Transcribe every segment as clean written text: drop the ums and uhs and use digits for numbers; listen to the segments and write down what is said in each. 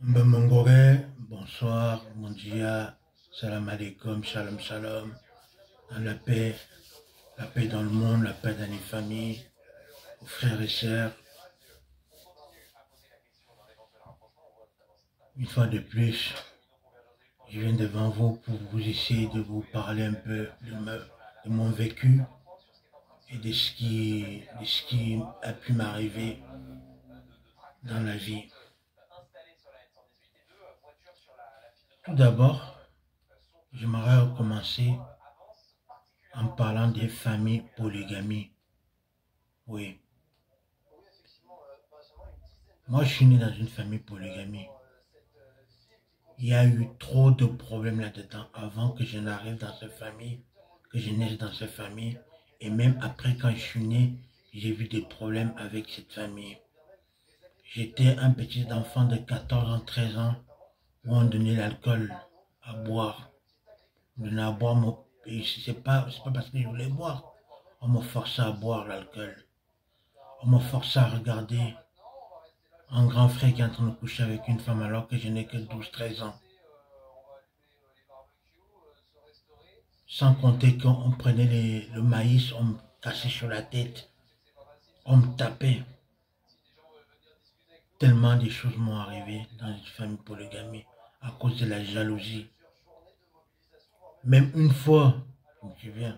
Mbemongore, bonsoir, bon dia, salam alaikum, shalom shalom, la paix dans le monde, la paix dans les familles, aux frères et sœurs. Une fois de plus, je viens devant vous pour vous essayer de vous parler un peu de mon vécu et de ce qui a pu m'arriver dans la vie. Tout d'abord, j'aimerais recommencer en parlant des familles polygamies. Oui. Moi, je suis né dans une famille polygamie. Il y a eu trop de problèmes là-dedans avant que je n'arrive dans cette famille, que je naisse dans cette famille. Et même après, quand je suis né, j'ai vu des problèmes avec cette famille. J'étais un petit enfant de 14 ans, 13 ans, où on donnait l'alcool à boire. On donnait à boire, et c'est pas parce que je voulais boire. On me forçait à boire l'alcool. On me forçait à regarder un grand frère qui est en train de coucher avec une femme alors que je n'ai que 12, 13 ans. Sans compter qu'on prenait le maïs, on me cassait sur la tête, on me tapait. Tellement de choses m'ont arrivé dans une famille polygamie à cause de la jalousie. Même une fois, je me souviens,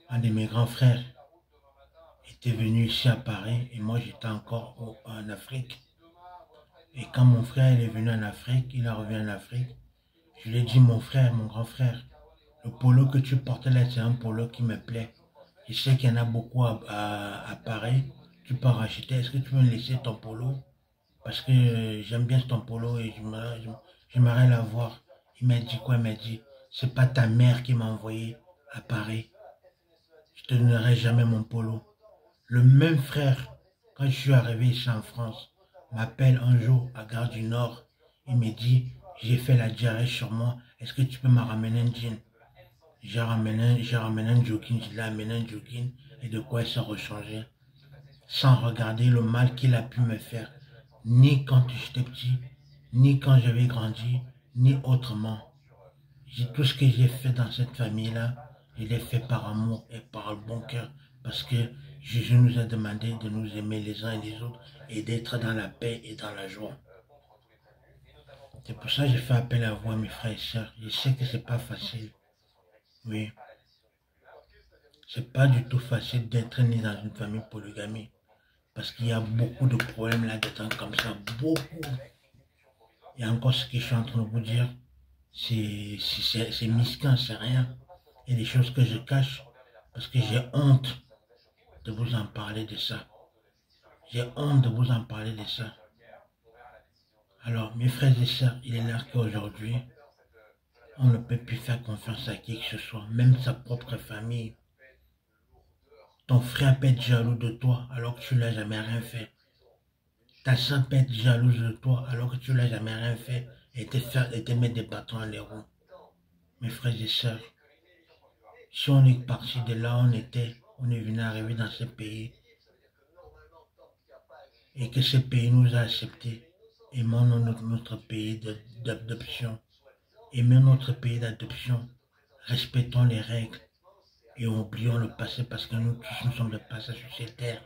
un de mes grands frères était venu ici à Paris et moi j'étais encore en Afrique. Et quand mon frère est venu en Afrique, il est revenu en Afrique, je lui ai dit, mon frère, mon grand frère, le polo que tu portes là, c'est un polo qui me plaît. Je sais qu'il y en a beaucoup à Paris. Tu peux en racheter. Est-ce que tu peux me laisser ton polo? Parce que j'aime bien ton polo et j'aimerais l'avoir. Il m'a dit quoi? Il m'a dit, c'est pas ta mère qui m'a envoyé à Paris. Je te donnerai jamais mon polo. Le même frère, quand je suis arrivé ici en France, m'appelle un jour à Gare du Nord. Il me dit, j'ai fait la diarrhée sur moi. Est-ce que tu peux me ramener un jean? J'ai ramené un jogging, je l'ai amené un jogging et de quoi il s'est rechangé. Sans regarder le mal qu'il a pu me faire. Ni quand j'étais petit, ni quand j'avais grandi, ni autrement. Tout ce que j'ai fait dans cette famille-là, je l'ai fait par amour et par le bon cœur. Parce que Jésus nous a demandé de nous aimer les uns et les autres et d'être dans la paix et dans la joie. C'est pour ça que j'ai fait appel à vous, mes frères et sœurs. Je sais que c'est pas facile. Oui. C'est pas du tout facile d'être né dans une famille polygamie. Parce qu'il y a beaucoup de problèmes là-dedans comme ça. Beaucoup. Et encore ce que je suis en train de vous dire, c'est misquin, c'est rien. Il y a des choses que je cache parce que j'ai honte de vous en parler de ça. J'ai honte de vous en parler de ça. Alors, mes frères et sœurs, il est là qu'aujourd'hui, on ne peut plus faire confiance à qui que ce soit, même sa propre famille. Ton frère peut être jaloux de toi alors que tu ne l'as jamais rien fait. Ta soeur peut être jalouse de toi alors que tu ne l'as jamais rien fait et te mettre des bâtons à les roues. Mes frères et sœurs, si on est parti de là où on était, on est venu arriver dans ce pays et que ce pays nous a acceptés, aimons notre pays d'adoption. Aimons notre pays d'adoption, respectons les règles et oublions le passé parce que nous tous nous sommes de passage sur cette terre.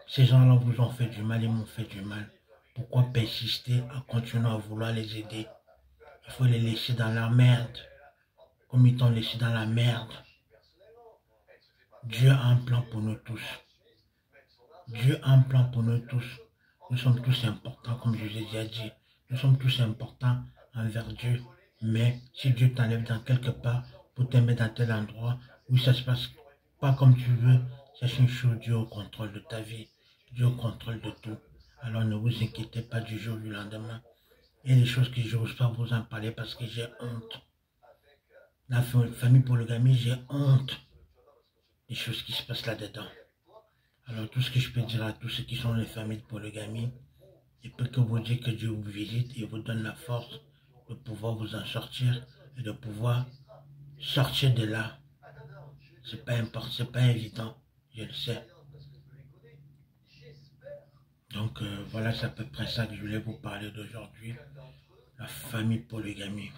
Ces gens-là vous ont fait du mal, ils m'ont fait du mal. Pourquoi persister à continuer à vouloir les aider? Il faut les laisser dans la merde, comme ils t'ont laissé dans la merde. Dieu a un plan pour nous tous. Dieu a un plan pour nous tous. Nous sommes tous importants, comme je vous ai déjà dit. Nous sommes tous importants envers Dieu. Mais si Dieu t'enlève dans quelque part pour te mettre dans tel endroit où ça se passe pas comme tu veux, c'est une chose, Dieu au contrôle de ta vie. Dieu au contrôle de tout. Alors ne vous inquiétez pas du jour au lendemain. Il y a des choses que je n'ose pas vous en parler parce que j'ai honte. La famille polygamie, j'ai honte des choses qui se passent là-dedans. Alors tout ce que je peux dire à tous ceux qui sont les familles de polygamie, je peux que vous dire que Dieu vous visite et vous donne la force de pouvoir vous en sortir et de pouvoir sortir de là. C'est pas important, c'est pas évident, je le sais. Donc voilà, c'est à peu près ça que je voulais vous parler d'aujourd'hui. La famille polygamie.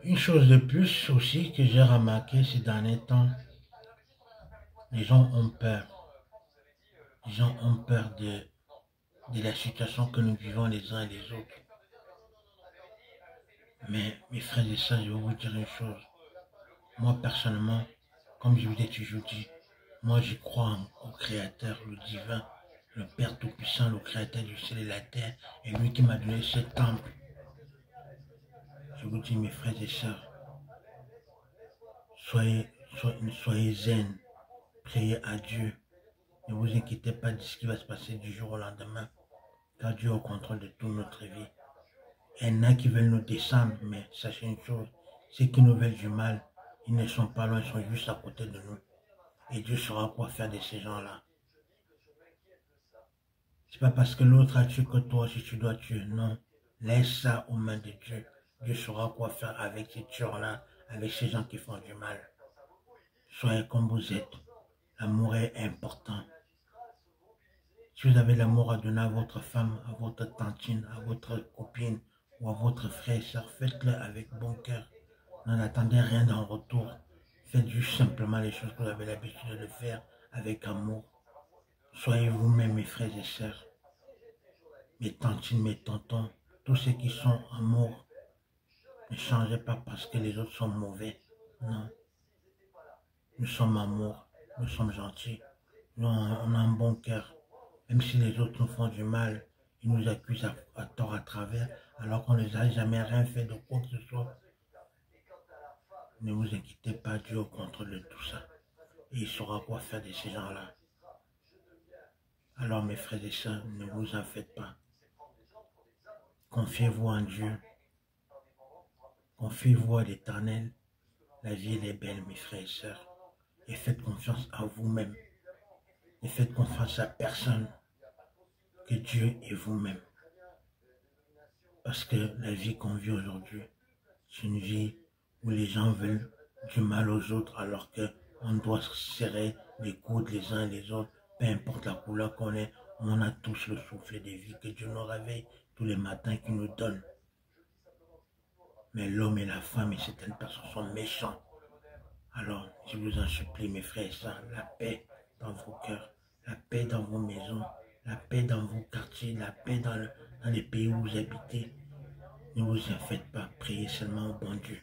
Une chose de plus aussi que j'ai remarqué ces derniers temps, les gens ont peur. Les gens ont peur de la situation que nous vivons les uns et les autres. Mais mes frères et sœurs, je vais vous dire une chose. Moi personnellement, comme je vous ai toujours dit, moi je crois au Créateur, le divin, le Père Tout-Puissant, le Créateur du ciel et de la terre, et lui qui m'a donné ce temple. Je vous dis mes frères et sœurs, soyez zen, priez à Dieu. Ne vous inquiétez pas de ce qui va se passer du jour au lendemain, car Dieu est au contrôle de toute notre vie. Il y en a qui veulent nous descendre, mais sachez une chose, ceux qui nous veulent du mal, ils ne sont pas loin, ils sont juste à côté de nous. Et Dieu saura quoi faire de ces gens-là. C'est pas parce que l'autre a tué que toi aussi tu dois tuer, non. Laisse ça aux mains de Dieu. Dieu saura quoi faire avec ces tueurs-là, avec ces gens qui font du mal. Soyez comme vous êtes. L'amour est important. Si vous avez l'amour à donner à votre femme, à votre tantine, à votre copine ou à votre frère et soeur, faites-le avec bon cœur. N'en attendez rien en retour. Faites juste simplement les choses que vous avez l'habitude de faire avec amour. Soyez vous-même mes frères et sœurs, mes tantines, mes tontons, tous ceux qui sont amour. Ne changez pas parce que les autres sont mauvais. Non. Nous sommes amour, nous sommes gentils, nous on a un bon cœur. Même si les autres nous font du mal, ils nous accusent à tort à travers, alors qu'on ne les a jamais rien fait de quoi que ce soit. Ne vous inquiétez pas, Dieu est au contrôle de tout ça. Et il saura quoi faire de ces gens-là. Alors mes frères et sœurs, ne vous en faites pas. Confiez-vous en Dieu. Confiez-vous à l'Éternel. La vie elle est belle, mes frères et sœurs. Et faites confiance à vous-même. Ne faites confiance à personne que Dieu et vous-même. Parce que la vie qu'on vit aujourd'hui, c'est une vie où les gens veulent du mal aux autres alors qu'on doit se serrer les coudes les uns et les autres, peu importe la couleur qu'on est, on a tous le souffle de vie que Dieu nous réveille tous les matins, qu'il nous donne. Mais l'homme et la femme et certaines personnes sont méchants. Alors, je vous en supplie, mes frères et sœurs, la paix dans vos cœurs, la paix dans vos maisons, la paix dans vos quartiers, la paix dans les pays où vous habitez. Ne vous en faites pas, priez seulement au bon Dieu.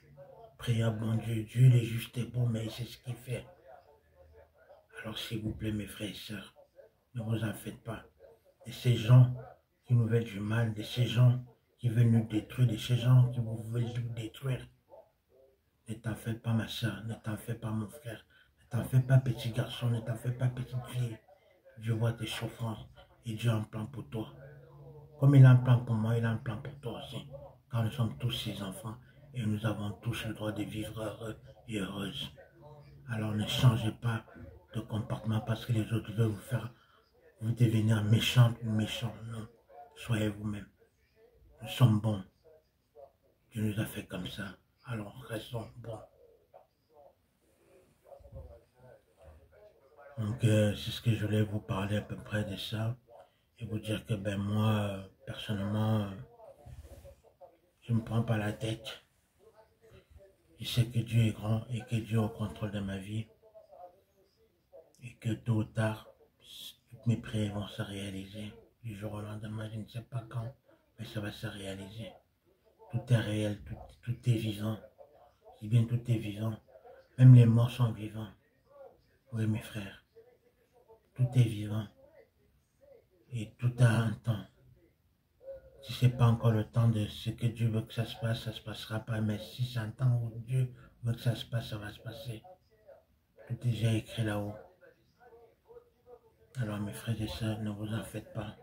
Priez au bon Dieu. Dieu il est juste et bon, mais il sait ce qu'il fait. Alors s'il vous plaît, mes frères et sœurs, ne vous en faites pas. De ces gens qui nous veulent du mal, de ces gens qui veulent nous détruire, de ces gens qui veulent nous détruire. Ne t'en fais pas, ma soeur, ne t'en fais pas, mon frère. Ne t'en fais pas, petit garçon, ne t'en fais pas, petite fille. Dieu voit tes souffrances et Dieu a un plan pour toi. Comme il a un plan pour moi, il a un plan pour toi aussi. Car nous sommes tous ses enfants et nous avons tous le droit de vivre heureux et heureuses. Alors ne changez pas de comportement parce que les autres veulent vous faire vous devenir méchante ou méchant. Non, soyez vous-même. Nous sommes bons. Dieu nous a fait comme ça. Alors restons bons. Donc c'est ce que je voulais vous parler à peu près de ça. Et vous dire que ben moi, personnellement, je ne me prends pas la tête. Je sais que Dieu est grand et que Dieu est au contrôle de ma vie. Et que tôt ou tard, toutes mes prières vont se réaliser. Du jour au lendemain, je ne sais pas quand, mais ça va se réaliser. Tout est réel, tout est vivant. Si bien tout est vivant, même les morts sont vivants. Oui, mes frères, tout est vivant. Et tout a un temps. Si ce n'est pas encore le temps de ce que Dieu veut que ça se passera pas. Mais si c'est un temps où Dieu veut que ça se passe, ça va se passer. Tout est déjà écrit là-haut. Alors mes frères et sœurs, ne vous en faites pas.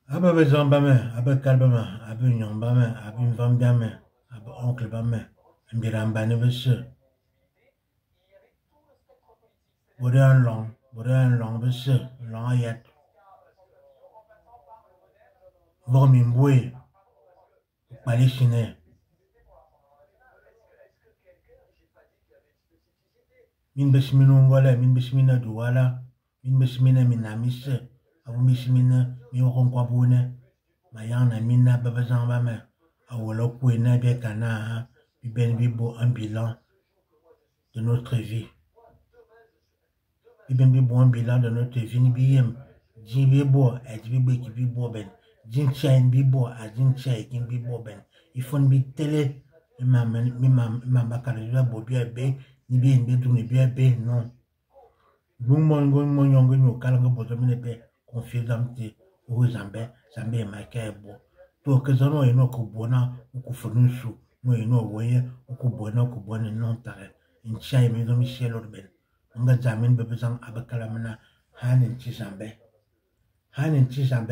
Aba bezon bame, aba kalbama, aba nyon bame, aba mvam bame, aba oncle bame, mbirambane bese. Bode un long bese, long ayat. Vormi mbwe, palisine. Min besimina ngole, min besimina duwala, min besimina minamise, abu besimina mi okonkwa mayana mina babazan bame, awolo kouena bekana, biben bibo un bilan de notre vie. Biben bibo un bilan de notre vie, ni biyem, jin bibo, bibo ki bibo ben, jin chain bibo, jin chain kin bibo ben, ifon bi tele, mi bakari bobi be, ni bi nbedu ni be, non. Mon yongo nyo kalanga bozo mine be confidente o zambe makebo to ke zono eno ko bona ku funusu no eno woye ku bona non tare inchai me do michelo ben nga zamin be bezang abakala mana hanin chi zambe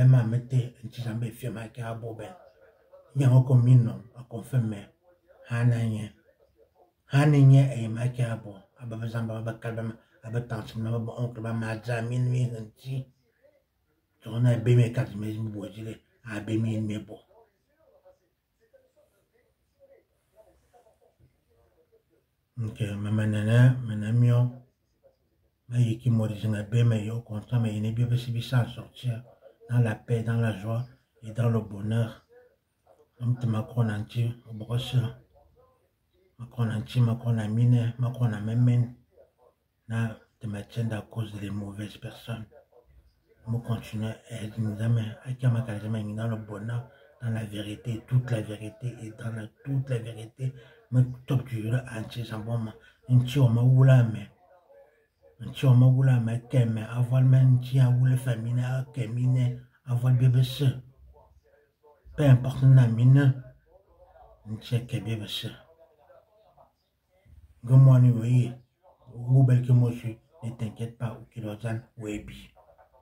ma mete chi zambe fi ma ka bo ben nyango ko minno a confirme hananye e ma ka bo abazamba abakala abatansi na ba oncle ba mazamin mi nti tona be me kat me bo jile a be mi me bo ok mamanana manamio ma yiki morizinga be me yo content mais il est bien possible ça sortir dans la paix dans la joie et dans le bonheur comme tu macron anti brosse macron anti macron amine macron amen na te maintiennent à cause des mauvaises personnes. Nous continuons à être dans le bonheur, dans la vérité, toute la vérité et dans toute la vérité. Mais top tu veux anti samboma, inti o maula me, inti o maula me keme, avoir même ti a oule famine a kemine, avoir bébé se. Peu importe na mine, inti a ke bébé se. Gomoni oui, ou bel que moi je suis, ne t'inquiète pas, ou qu'il ozan, webi.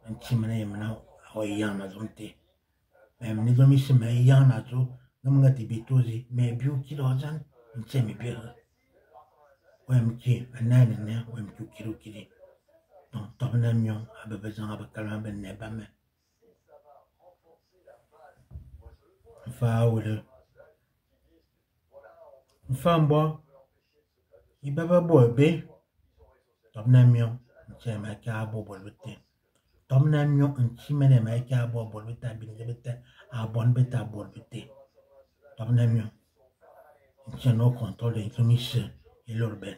Anti mana yemana awayana zonte. Ni zomi se me yana zo, nga tibitozi, me biu kilozan, nse me biu. Wemki, anane, wemki kiri. Donc, tobna mion, ababezan abakalan ben nebame. Fa wule. Fa mbo, ibaba bo be, tobna mion, nse me ka bo bolute. Tobna mion, nse me me ka bo bolute, bingebete, abon beta bolute. Tobna mion. Nse no contrôle de zomi et l'urbain.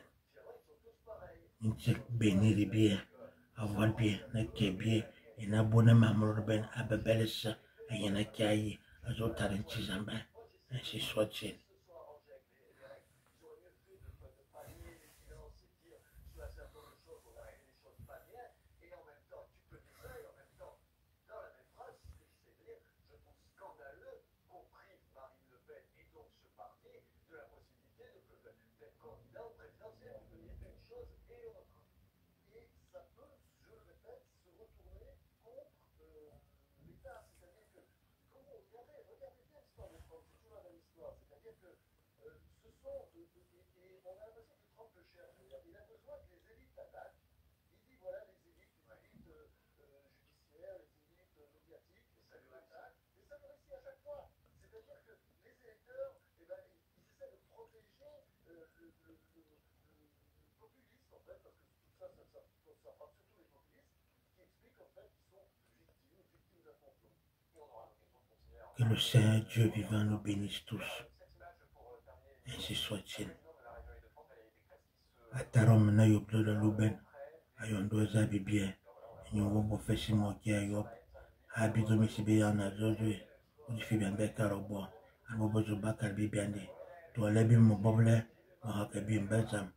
Nse bénir bien, avoir bien, na ke bien, et na bonne maman urbain, ababelesa, ayana kayi, azotarin chizamba, ainsi soit-il. Que le Saint Dieu vivant nous bénisse tous. Ainsi soit-il. Atarom na yoplo de luben. Ayondo zabi bien. Nyowo bo fesi mo ki ayop. Habido misibe yana zozwe. Udifi bien bekarobo. Anobo zubaka bibiande. Toalebi mo boble. Mahakabi mbezam.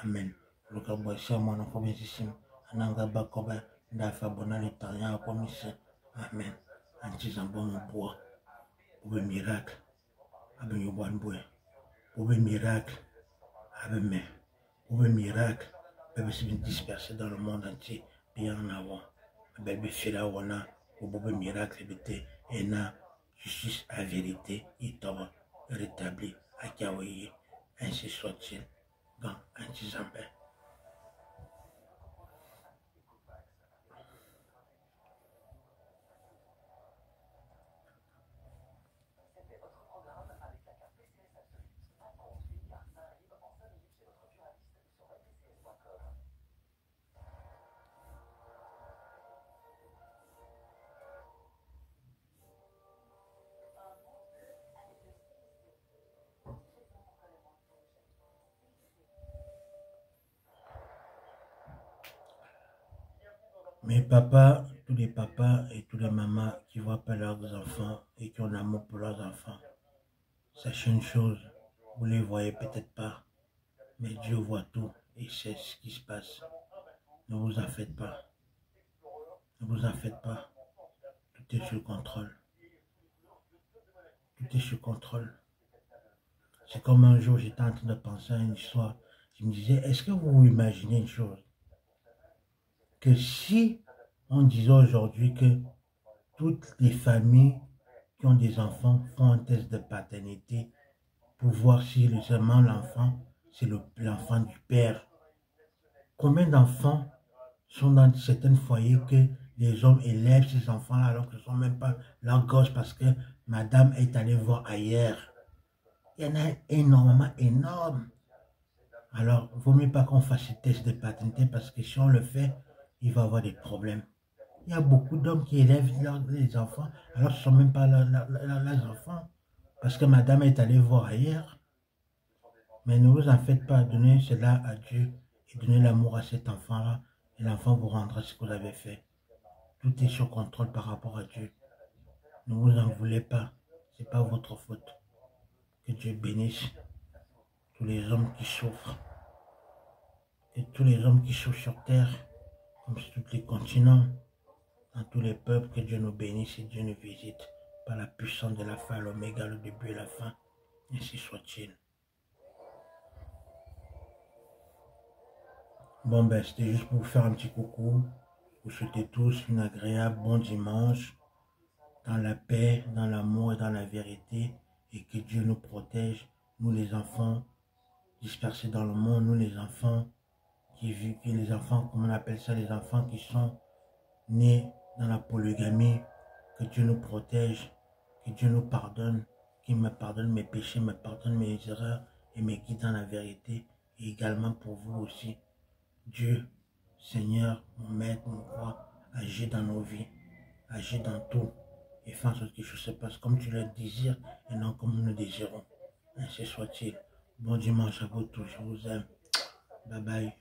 Amen. Luka bo siamo na komisisim. Ananga bakoba. Ndafa bonali tanya komise. Amen. Antizambo mboa. Pour miracle, avec le bon boy. Pour miracle, avec mes. Pour miracle, bébé se disperser dans le monde entier, bien en avant. Bébé fait la wana, pour miracle, bébé, et na justice à vérité, il t'aura rétabli à Kawaii. Ainsi soit-il, dans un tizambé. Mes papas, tous les papas et tous les mamans qui voient pas leurs enfants et qui ont l'amour pour leurs enfants, sachez une chose, vous ne les voyez peut-être pas, mais Dieu voit tout et sait ce qui se passe. Ne vous en faites pas. Ne vous en faites pas. Tout est sous contrôle. Tout est sous contrôle. C'est comme un jour, j'étais en train de penser à une histoire. Je me disais, est-ce que vous vous imaginez une chose? Que si on disait aujourd'hui que toutes les familles qui ont des enfants font un test de paternité pour voir si seulement l'enfant, c'est l'enfant du père. Combien d'enfants sont dans certains foyers que les hommes élèvent ces enfants-là alors que ce ne sont même pas leurs gosses parce que madame est allée voir ailleurs. Il y en a énormément, énorme. Alors, il ne vaut mieux pas qu'on fasse ce test de paternité parce que si on le fait, il va y avoir des problèmes. Il y a beaucoup d'hommes qui élèvent les enfants alors que ce ne sont même pas leurs enfants parce que madame est allée voir ailleurs. Mais ne vous en faites pas, donnez cela à Dieu et donnez l'amour à cet enfant-là et l'enfant vous rendra ce que vous avez fait. Tout est sur contrôle par rapport à Dieu. Ne vous en voulez pas, ce n'est pas votre faute. Que Dieu bénisse tous les hommes qui souffrent. Et tous les hommes qui souffrent sur terre, comme sur tous les continents, dans tous les peuples, que Dieu nous bénisse et Dieu nous visite par la puissance de la fin, l'oméga, le début et la fin. Ainsi soit-il. Bon ben, c'était juste pour vous faire un petit coucou. Vous souhaitez tous une agréable bon dimanche, dans la paix, dans l'amour et dans la vérité, et que Dieu nous protège, nous les enfants dispersés dans le monde, nous les enfants les enfants, comment on appelle ça, les enfants qui sont nés dans la polygamie, que Dieu nous protège, que Dieu nous pardonne, qu'il me pardonne mes péchés, me pardonne mes erreurs et me guide dans la vérité, et également pour vous aussi. Dieu, Seigneur, mon Maître, mon Roi, agis dans nos vies, agis dans tout, et fais en sorte que les choses se passent comme tu le désires et non comme nous le désirons. Ainsi soit-il. Bon dimanche à vous tous, je vous aime. Bye bye.